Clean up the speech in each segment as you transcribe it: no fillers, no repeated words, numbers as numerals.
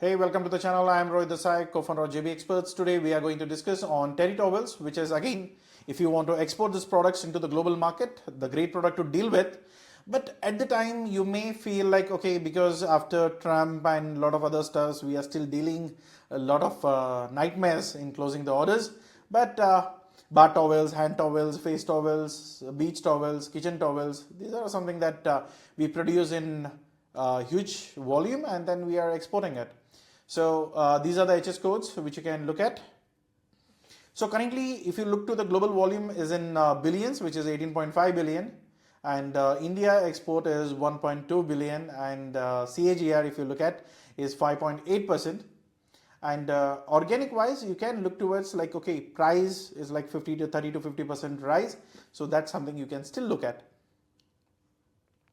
Hey, welcome to the channel. I am Rohit Desai, co-founder of JB Experts. Today we are going to discuss on terry towels, which is again, if you want to export these products into the global market, the great product to deal with. But at the time, you may feel like, okay, because after Trump and a lot of other stuff, we are still dealing a lot of nightmares in closing the orders. But bar towels, hand towels, face towels, beach towels, kitchen towels, these are something that we produce in huge volume and then we are exporting it. So these are the HS codes which you can look at. So currently, if you look to the global volume is in billions, which is 18.5 billion, and India export is 1.2 billion, and CAGR, if you look at, is 5.8%. And organic wise, you can look towards like, okay, price is like 50 to 30 to 50% rise. So that's something you can still look at.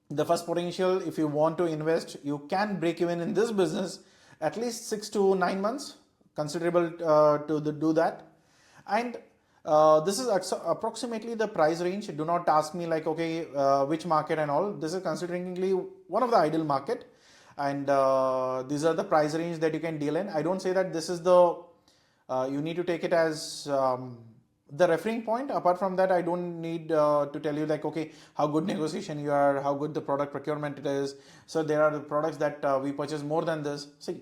The first potential, if you want to invest, you can break even in this business at least 6 to 9 months, considerable to do that. And this is approximately the price range. Do not ask me like, okay, which market and all. This is consideringly one of the ideal market. And these are the price range that you can deal in. I don't say that this is the, you need to take it as the referring point. Apart from that, I don't need to tell you like, okay, how good negotiation you are, how good the product procurement it is. So there are the products that we purchase more than this. See,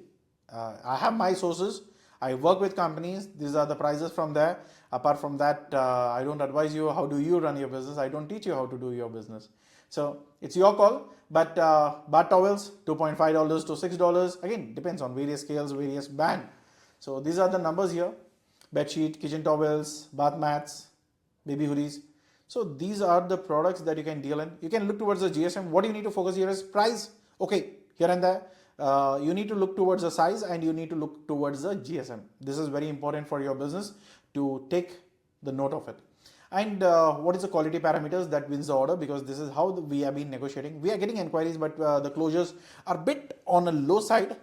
I have my sources. I work with companies. These are the prices from there. Apart from that, I don't advise you how do you run your business. I don't teach you how to do your business. So it's your call. But bar towels, $2.5 to $6. Again, depends on various scales, various band. So these are the numbers here. Bedsheet, kitchen towels, bath mats, baby hoodies. So these are the products that you can deal in. You can look towards the GSM. What you need to focus here is price. Okay, here and there. You need to look towards the size and you need to look towards the GSM. This is very important for your business to take the note of it. And what is the quality parameters that wins the order, because this is how we have been negotiating. We are getting inquiries, but the closures are a bit on a low side.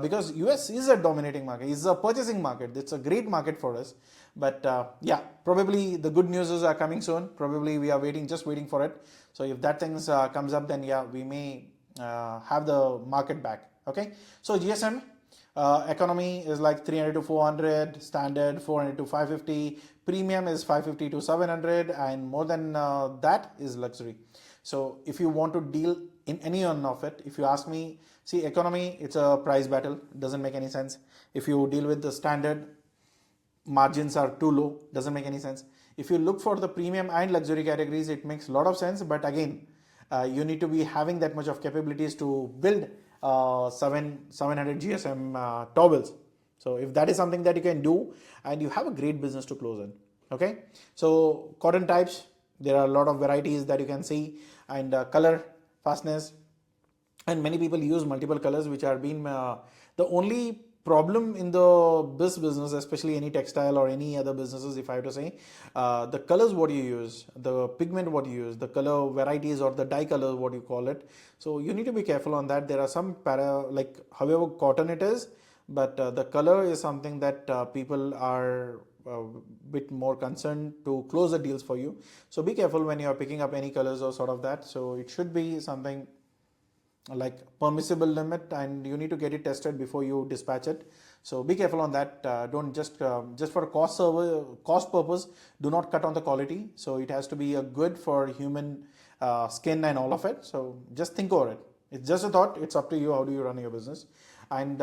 Because US is a dominating market, it's a purchasing market, it's a great market for us. But yeah, probably the good news are coming soon. Probably we are just waiting for it. So if that things comes up, then yeah, we may have the market back. Okay, so GSM economy is like 300 to 400, standard 400 to 550, premium is 550 to 700, and more than that is luxury. So if you want to deal in any one of it, if you ask me, see, economy, it's a price battle, doesn't make any sense. If you deal with the standard, margins are too low, doesn't make any sense. If you look for the premium and luxury categories, it makes a lot of sense. But again, you need to be having that much of capabilities to build 700 GSM towels. So if that is something that you can do, and you have a great business to close in. Okay, so cotton types, there are a lot of varieties that you can see, and color, fastness, and many people use multiple colors, which are being the only problem in this business, especially any textile or any other businesses, if I have to say, the colors what you use, the pigment what you use, the color varieties or the dye color what you call it. So you need to be careful on that. There are some like however cotton it is, but the color is something that people are bit more concerned to close the deals for you. So be careful when you are picking up any colors or sort of that. So it should be something like permissible limit, and you need to get it tested before you dispatch it. So be careful on that. Don't just for cost purpose, do not cut on the quality. So it has to be a good for human skin and all of it. So just think over it. It's just a thought. It's up to you. How do you run your business? And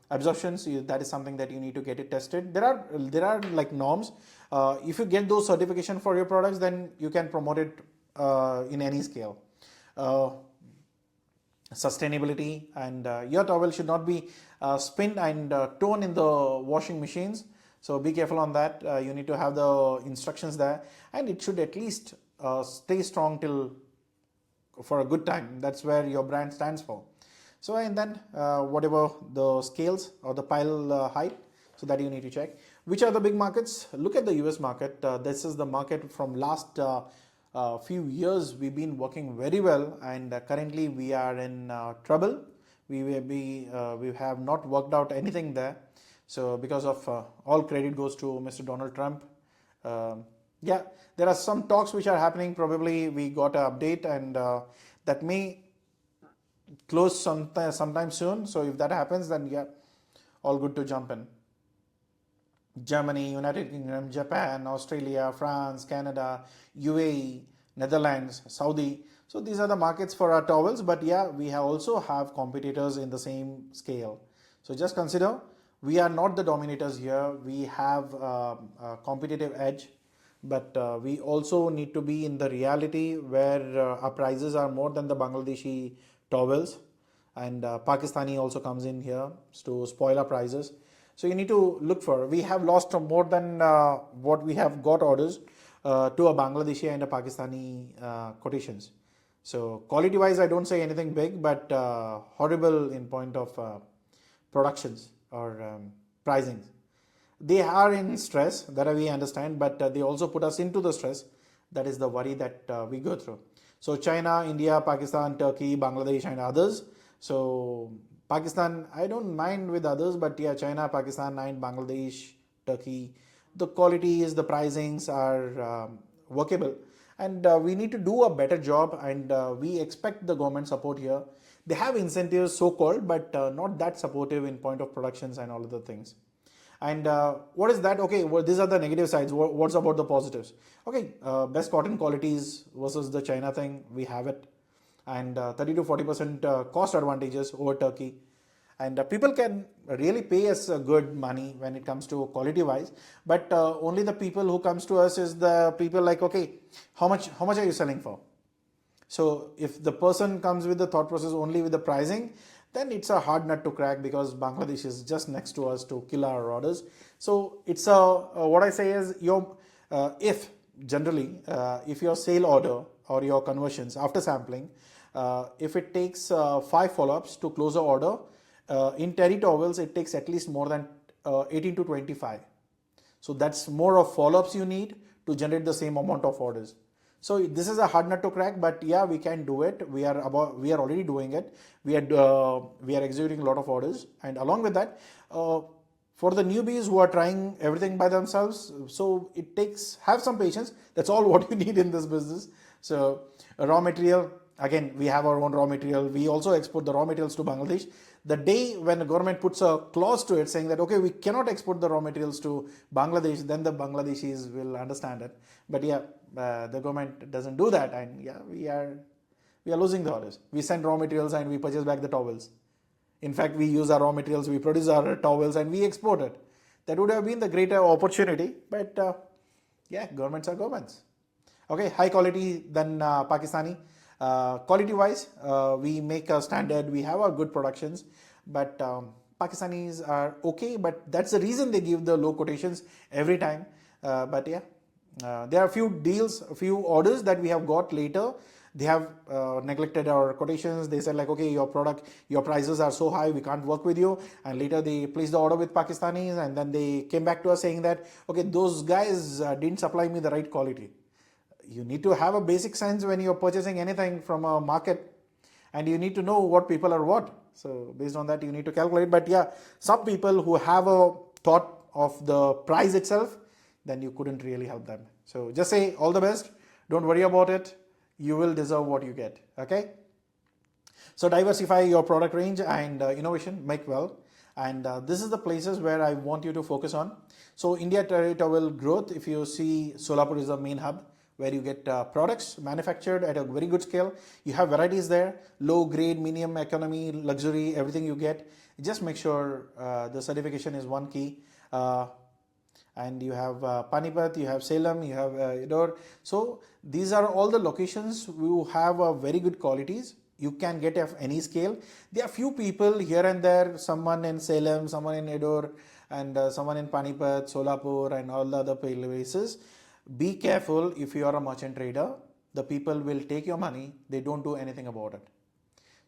absorptions, that is something that you need to get it tested. There are like norms. If you get those certification for your products, then you can promote it in any scale. Sustainability, and your towel should not be spinned and torn in the washing machines. So be careful on that. You need to have the instructions there, and it should at least stay strong till for a good time. That's where your brand stands for. So and then whatever the scales or the pile height, so that you need to check. Which are the big markets? Look at the US market. This is the market from last few years we've been working very well, and currently we are in trouble. We have not worked out anything there. So because of all credit goes to Mr. Donald Trump. Yeah, there are some talks which are happening. Probably we got an update, and that may close sometime soon. So if that happens, then yeah, all good to jump in. Germany, United Kingdom, Japan, Australia, France, Canada, UAE, Netherlands, Saudi. So these are the markets for our towels, but yeah, we also have competitors in the same scale. So just consider we are not the dominators here. We have a competitive edge, but we also need to be in the reality where our prices are more than the Bangladeshi towels, and Pakistani also comes in here to spoil our prices. So you need to look for. We have lost more than what we have got orders to a Bangladeshi and a Pakistani quotations. So quality wise, I don't say anything big, but horrible in point of productions or pricing. They are in stress, that we understand, but they also put us into the stress. That is the worry that we go through. So China, India, Pakistan, Turkey, Bangladesh, and others. So Pakistan, I don't mind with others, but yeah, China, Pakistan, and Bangladesh, Turkey, the qualities, the pricings are workable, and we need to do a better job, and we expect the government support here. They have incentives, so-called, but not that supportive in point of productions and all of the things. And what is that? Okay, well, these are the negative sides. What's about the positives? Okay, best cotton qualities versus the China thing, we have it. And 30 to 40% cost advantages over Turkey. And people can really pay us good money when it comes to quality wise, but only the people who comes to us is the people like, okay, how much are you selling for? So if the person comes with the thought process only with the pricing, then it's a hard nut to crack, because Bangladesh is just next to us to kill our orders. So it's what I say is if generally if your sale order or your conversions after sampling, if it takes 5 follow-ups to close the order, in terry towels it takes at least more than 18 to 25. So that's more of follow-ups you need to generate the same amount of orders. So this is a hard nut to crack, but yeah, we can do it. We are already doing it. We are executing a lot of orders, and along with that, for the newbies who are trying everything by themselves, so it takes, have some patience. That's all what you need in this business. So raw material, again, we have our own raw material. We also export the raw materials to Bangladesh. The day when the government puts a clause to it saying that, okay, we cannot export the raw materials to Bangladesh, then the Bangladeshis will understand it. But yeah, the government doesn't do that, and yeah, we are losing the orders. We send raw materials and we purchase back the towels. In fact, we use our raw materials, we produce our towels, and we export it. That would have been the greater opportunity, but yeah, governments are governments. Okay, high quality than Pakistani. Quality wise, we make a standard, we have our good productions, but Pakistanis are okay, but that's the reason they give the low quotations every time. But yeah, there are a few deals, a few orders that we have got later. They have neglected our quotations. They said like, okay, your product, your prices are so high, we can't work with you. And later they placed the order with Pakistanis, and then they came back to us saying that, okay, those guys didn't supply me the right quality. You need to have a basic sense when you're purchasing anything from a market, and you need to know what people are what. So based on that, you need to calculate. But yeah, some people who have a thought of the price itself, then you couldn't really help them. So just say all the best. Don't worry about it. You will deserve what you get. Okay. So diversify your product range and innovation, make well. And this is the places where I want you to focus on. So India terry towel growth, if you see, Solapur is the main hub where you get products manufactured at a very good scale. You have varieties there, low grade, medium, economy, luxury, everything you get. Just make sure the certification is one key. And you have Panipat, you have Salem, you have Indore. So these are all the locations who have very good qualities. You can get at any scale. There are few people here and there, someone in Salem, someone in Indore, and someone in Panipat, Solapur, and all the other places. Be careful if you are a merchant trader. The people will take your money. They don't do anything about it.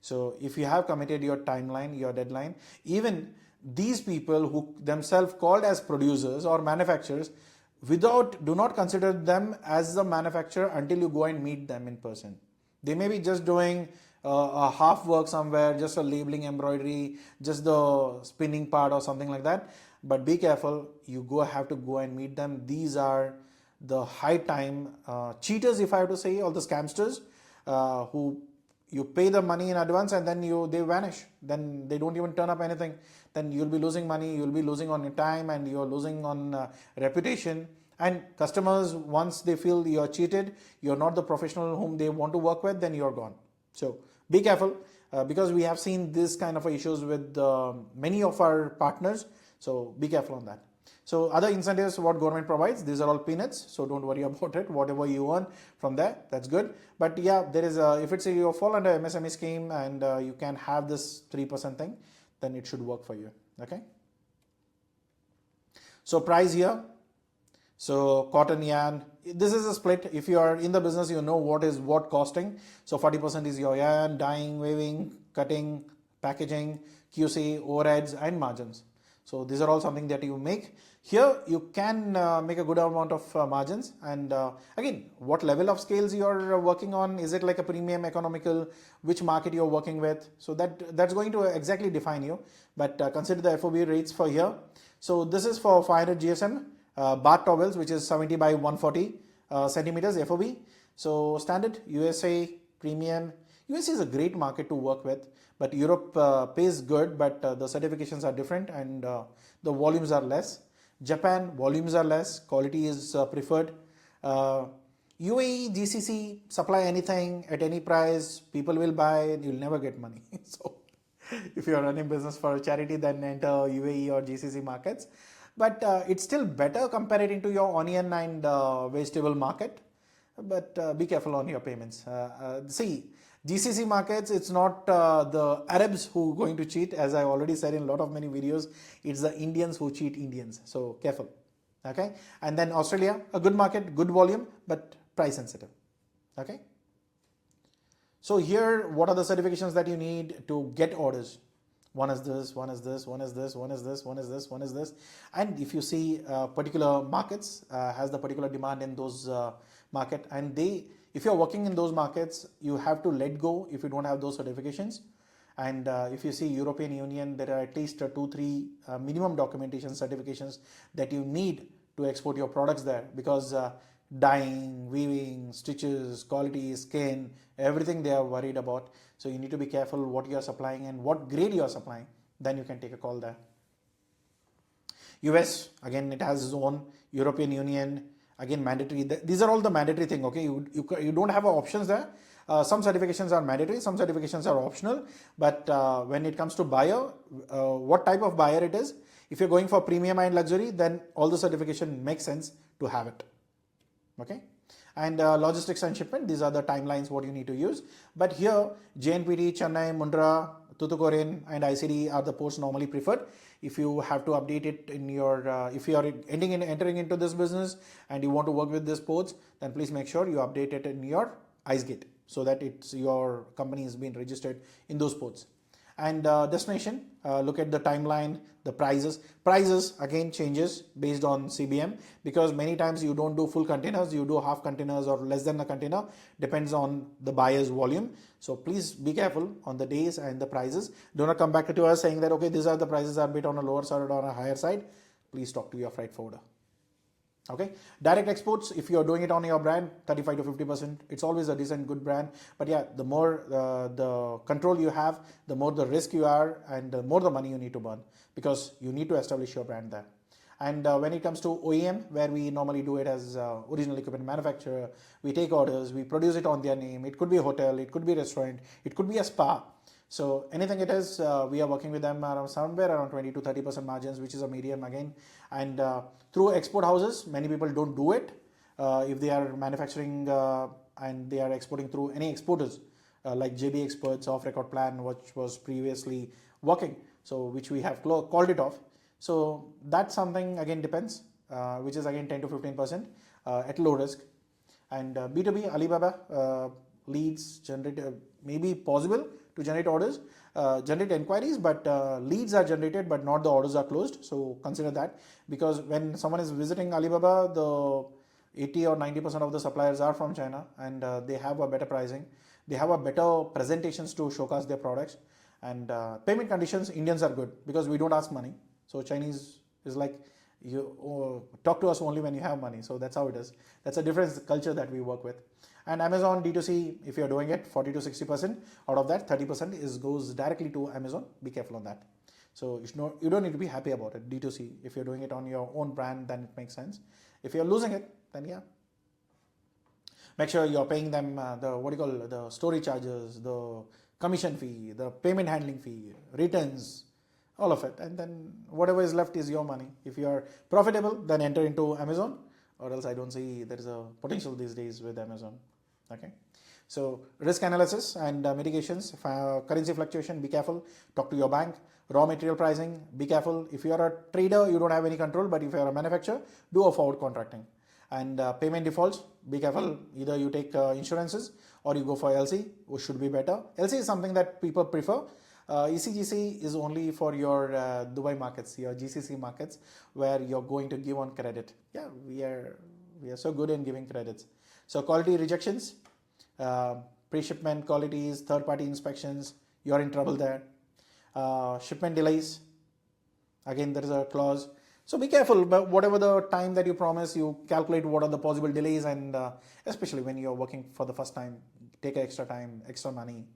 So if you have committed your timeline, your deadline, even these people who themselves called as producers or manufacturers, do not consider them as the manufacturer until you go and meet them in person. They may be just doing a half work somewhere, just a labeling, embroidery, just the spinning part or something like that. But be careful, you have to go and meet them. These are the high time cheaters, if I have to say, all the scamsters who you pay the money in advance and then they vanish. Then they don't even turn up anything. Then you'll be losing money, you'll be losing on your time, and you're losing on reputation. And customers, once they feel you're cheated, you're not the professional whom they want to work with, then you're gone. So be careful, because we have seen this kind of issues with many of our partners. So be careful on that. So other incentives what government provides, these are all peanuts, so don't worry about it. Whatever you earn from there, that's good. But yeah, there is if it's you fall under MSME scheme and you can have this 3% thing, then it should work for you. Okay. So price here. So cotton yarn, this is a split. If you are in the business, you know what is what costing. So 40% is your yarn, dyeing, weaving, cutting, packaging, QC, overheads, and margins. So these are all something that you make. Here you can make a good amount of margins. And again, what level of scales you are working on? Is it like a premium, economical? Which market you are working with? So that's going to exactly define you. But consider the FOB rates for here. So this is for 500 GSM. Bath towels, which is 70 by 140 centimeters FOB. So standard USA premium. USA is a great market to work with, but Europe pays good, but the certifications are different and the volumes are less. Japan, volumes are less, quality is preferred. UAE, GCC, supply anything at any price, people will buy, and you'll never get money. So if you're running business for a charity, then enter UAE or GCC markets. But it's still better comparing to your onion and vegetable market. But be careful on your payments. See, GCC markets, it's not the Arabs who are going to cheat. As I already said in a lot of many videos, it's the Indians who cheat Indians. So careful. Okay. And then Australia, a good market, good volume, but price sensitive. Okay. So here, what are the certifications that you need to get orders? One is this, one is this, one is this, one is this, one is this, one is this. And if you see particular markets has the particular demand in those market, and if you're working in those markets, you have to let go if you don't have those certifications. And if you see European Union, there are at least 2-3 minimum documentation certifications that you need to export your products there, because dyeing, weaving, stitches, quality, skin, everything they are worried about. So you need to be careful what you are supplying and what grade you are supplying. Then you can take a call there. US, again, it has its own. European Union, again, mandatory. These are all the mandatory thing. Okay, you don't have options there. Some certifications are mandatory, some certifications are optional. But when it comes to buyer, what type of buyer it is, if you're going for premium and luxury, then all the certification makes sense to have it. Okay. And logistics and shipment, these are the timelines what you need to use. But here, JNPT, Chennai, Mundra, Tuticorin, and ICD are the ports normally preferred. If you have to update it in your, if you are entering into this business and you want to work with these ports, then please make sure you update it in your IceGate so that your company is being registered in those ports. And destination, look at the timeline, the prices. Prices again changes based on CBM, because many times you don't do full containers, you do half containers or less than a container, depends on the buyer's volume. So please be careful on the days and the prices. Do not come back to us saying that, okay, these are the prices are a bit on a lower side or on a higher side. Please talk to your freight forwarder. Okay, direct exports, if you are doing it on your brand, 35 to 50%, it's always a decent, good brand. But yeah, the more the control you have, the more the risk you are, and the more the money you need to burn, because you need to establish your brand there. And when it comes to OEM, where we normally do it as original equipment manufacturer, we take orders, we produce it on their name. It could be a hotel, it could be a restaurant, it could be a spa. So anything it is, we are working with them around somewhere around 20 to 30% margins, which is a medium again. And through export houses, many people don't do it. If they are manufacturing and they are exporting through any exporters like JB Experts, off record plan, which was previously working, so which we have called it off. So that's something again depends, which is again 10 to 15% at low risk. And B2B, Alibaba leads generate, maybe possible to generate orders, generate inquiries, but leads are generated, but not the orders are closed. So consider that, because when someone is visiting Alibaba, the 80 or 90% of the suppliers are from China, and they have a better pricing. They have a better presentations to showcase their products. And payment conditions, Indians are good because we don't ask money. So Chinese is like, you talk to us only when you have money. So that's how it is. That's a different culture that we work with. And Amazon D2C, if you're doing it, 40 to 60%, out of that 30% goes directly to Amazon. Be careful on that. So you don't need to be happy about it. D2C, if you're doing it on your own brand, then it makes sense. If you're losing it, then yeah, make sure you're paying them the storage charges, the commission fee, the payment handling fee, returns, all of it, and then whatever is left is your money. If you are profitable, then enter into Amazon, or else I don't see there is a potential these days with Amazon. Okay, so risk analysis and mitigations, currency fluctuation, be careful, talk to your bank. Raw material pricing, be careful. If you are a trader, you don't have any control, but if you are a manufacturer, do a forward contracting. And payment defaults, be careful. Either you take insurances or you go for LC, which should be better. LC is something that people prefer. ECGC is only for your Dubai markets, your GCC markets, where you're going to give on credit. Yeah, we are so good in giving credits. So quality rejections, pre-shipment qualities, third-party inspections, you're in trouble there. Shipment delays, again there is a clause. So be careful, but whatever the time that you promise, you calculate what are the possible delays, and especially when you're working for the first time, take extra time, extra money,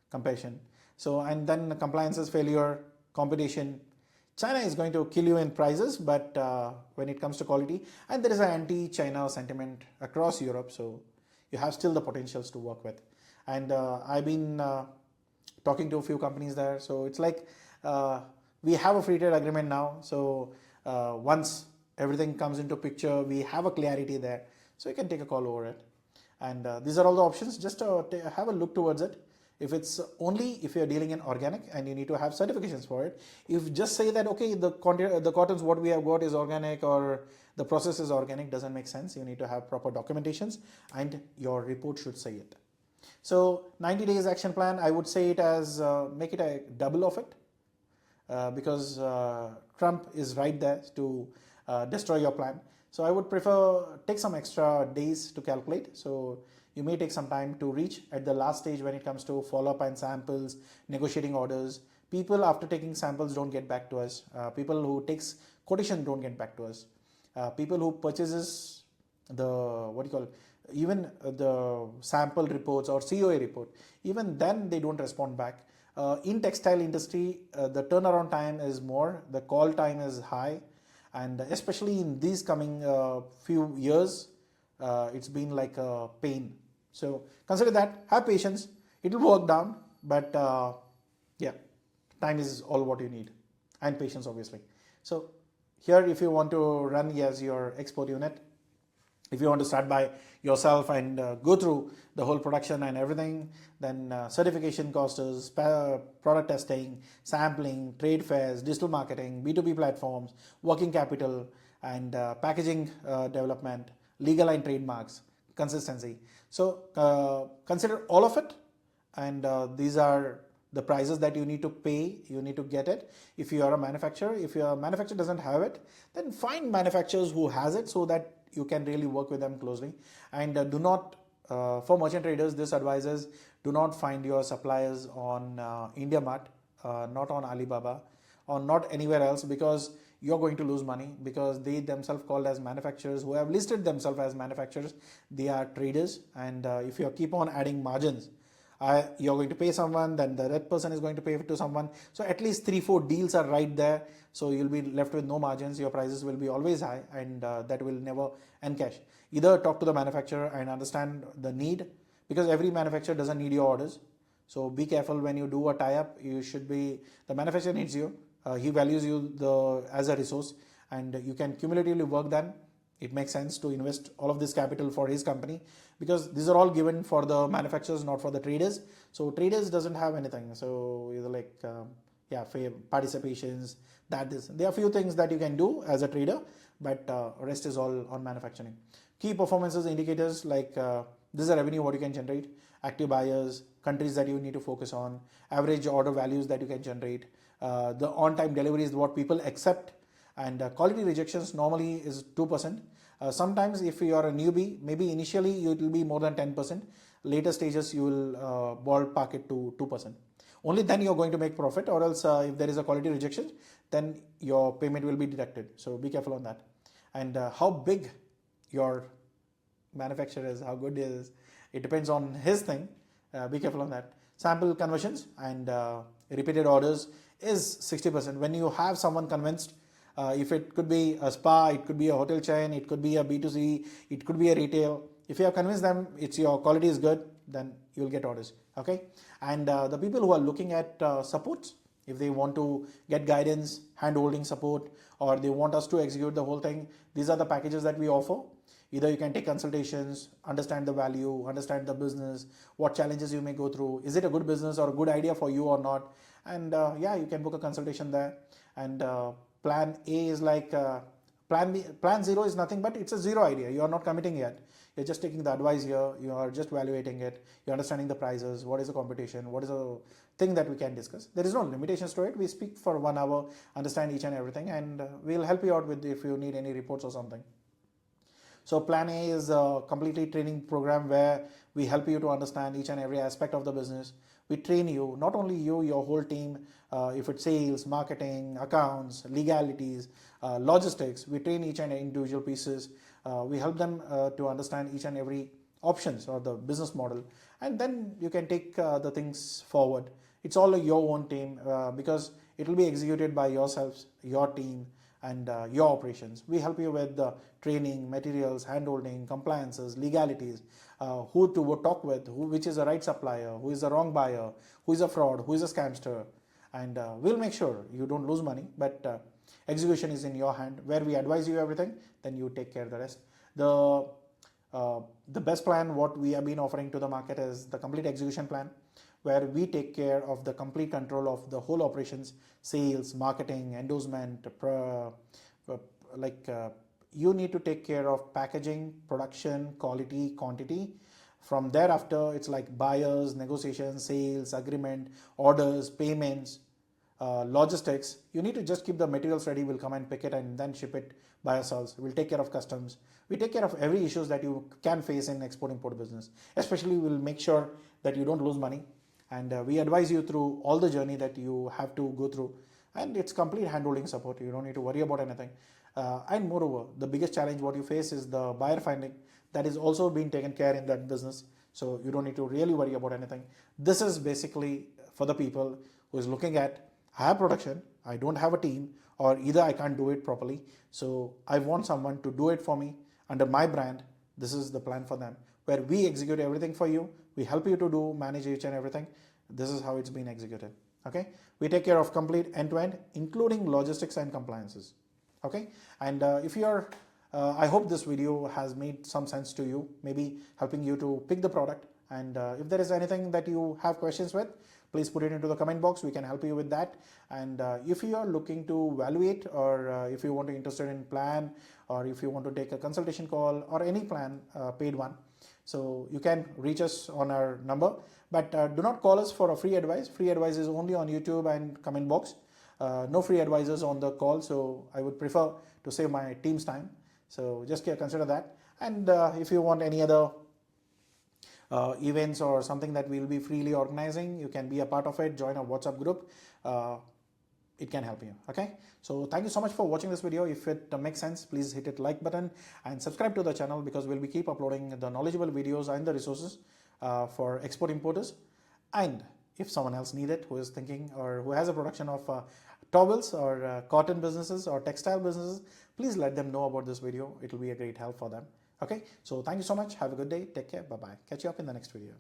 compassion. So, and then compliances failure, competition. China is going to kill you in prices, but when it comes to quality, and there is an anti-China sentiment across Europe, so you have still the potentials to work with. And I've been talking to a few companies there, so it's like we have a free trade agreement now, so once everything comes into picture, we have a clarity there, so you can take a call over it. And these are all the options. Just have a look towards it. If it's only if you're dealing in organic and you need to have certifications for it, if just say that okay, the cottons what we have got is organic or the process is organic, doesn't make sense. You need to have proper documentations and your report should say it. So 90 days action plan, I would say it as make it a double of it. Because Trump is right there to destroy your plan. So I would prefer take some extra days to calculate. So you may take some time to reach at the last stage when it comes to follow-up and samples, negotiating orders. People after taking samples don't get back to us. People who takes quotation don't get back to us. People who purchases the even the sample reports or COA report, even then they don't respond back. In textile industry, the turnaround time is more, the call time is high, and especially in these coming few years, it's been like a pain. So consider that, have patience, it will work down, but yeah, time is all what you need, and patience obviously. So here, if you want to run as your export unit, if you want to start by yourself and go through the whole production and everything, then certification costs, product testing, sampling, trade fairs, digital marketing, B2B platforms, working capital, and packaging development, legal and trademarks, consistency. So consider all of it, and these are the prices that you need to pay, you need to get it. If you are a manufacturer, if your manufacturer doesn't have it, then find manufacturers who has it so that you can really work with them closely. And do not, for merchant traders, this advises, do not find your suppliers on IndiaMart, not on Alibaba, or not anywhere else, because you're going to lose money, because they themselves called as manufacturers, who have listed themselves as manufacturers, they are traders. And if you keep on adding margins, you're going to pay someone, then the that person is going to pay to someone. So at least 3-4 deals are right there. So you'll be left with no margins. Your prices will be always high, and that will never encash. Either talk to the manufacturer and understand the need, because every manufacturer doesn't need your orders. So be careful when you do a tie-up. The manufacturer needs you. He values you as a resource, and you can cumulatively work then. It makes sense to invest all of this capital for his company, because these are all given for the manufacturers, not for the traders. So traders doesn't have anything. So either like participations, there are a few things that you can do as a trader, but rest is all on manufacturing. Key performances indicators like this is a revenue what you can generate, active buyers, countries that you need to focus on, average order values that you can generate, the on-time delivery is what people accept. And quality rejections normally is 2%. Sometimes if you are a newbie, maybe initially it will be more than 10%. Later stages you will ballpark it to 2%. Only then you're going to make profit, or else if there is a quality rejection, then your payment will be deducted. So be careful on that. And how big your manufacturer is, how good it is, It depends on his thing. Be careful on that. Sample conversions and repeated orders is 60%. When you have someone convinced, if it could be a spa, it could be a hotel chain, it could be a B2C, it could be a retail. If you have convinced them your quality is good, then you'll get orders. Okay. And the people who are looking at supports, if they want to get guidance, hand-holding support, or they want us to execute the whole thing, these are the packages that we offer. Either you can take consultations, understand the value, understand the business, what challenges you may go through, is it a good business or a good idea for you or not, and yeah, you can book a consultation there. And plan A is like plan B. Plan 0 is nothing but it's a zero idea. You are not committing yet. You're just taking the advice here. You are just evaluating it. You're understanding the prices. What is the competition? What is the thing that we can discuss? There is no limitations to it. We speak for 1 hour, understand each and everything, and we'll help you out with if you need any reports or something. So plan A is a completely training program where we help you to understand each and every aspect of the business. We train you, not only you, your whole team, if it's sales, marketing, accounts, legalities, logistics, we train each and individual pieces. We help them to understand each and every options or the business model, and then you can take the things forward. It's all your own team because it will be executed by yourselves, your team, and your operations. We help you with the training, materials, handholding, compliances, legalities, who to talk with, which is the right supplier, who is the wrong buyer, who is a fraud, who is a scamster, and we'll make sure you don't lose money, but execution is in your hand. Where we advise you everything, then you take care of the rest. The best plan what we have been offering to the market is the complete execution plan, where we take care of the complete control of the whole operations, sales, marketing, endorsement, you need to take care of packaging, production, quality, quantity. From thereafter, it's like buyers, negotiations, sales, agreement, orders, payments, logistics. You need to just keep the materials ready. We'll come and pick it and then ship it by ourselves. We'll take care of customs. We take care of every issues that you can face in export-import business. Especially, we'll make sure that you don't lose money. And we advise you through all the journey that you have to go through. And it's complete hand-holding support. You don't need to worry about anything. And moreover, the biggest challenge what you face is the buyer finding. That is also being taken care in that business. So you don't need to really worry about anything. This is basically for the people who is looking at, I have production, I don't have a team, or either I can't do it properly. So I want someone to do it for me under my brand. This is the plan for them, where we execute everything for you. We help you to manage each and everything. This is how it's been executed. Okay. We take care of complete end-to-end, including logistics and compliances. Okay. And if you are, I hope this video has made some sense to you, maybe helping you to pick the product. And if there is anything that you have questions with, please put it into the comment box. We can help you with that. And if you are looking to evaluate, or if you want to interested in plan, or if you want to take a consultation call or any plan, paid one, so you can reach us on our number. But do not call us for a free advice. Free advice is only on YouTube and comment box. No free advisors on the call. So I would prefer to save my team's time. So just consider that. And if you want any other events or something that we'll be freely organizing, you can be a part of it. Join our WhatsApp group. It can help you. Okay. So thank you so much for watching this video. If it makes sense, please hit it like button and subscribe to the channel, because we'll be keep uploading the knowledgeable videos and the resources for export importers. And if someone else needs it, who is thinking or who has a production of towels or cotton businesses or textile businesses, please let them know about this video. It will be a great help for them. Okay. So thank you so much. Have a good day. Take care. Bye-bye. Catch you up in the next video.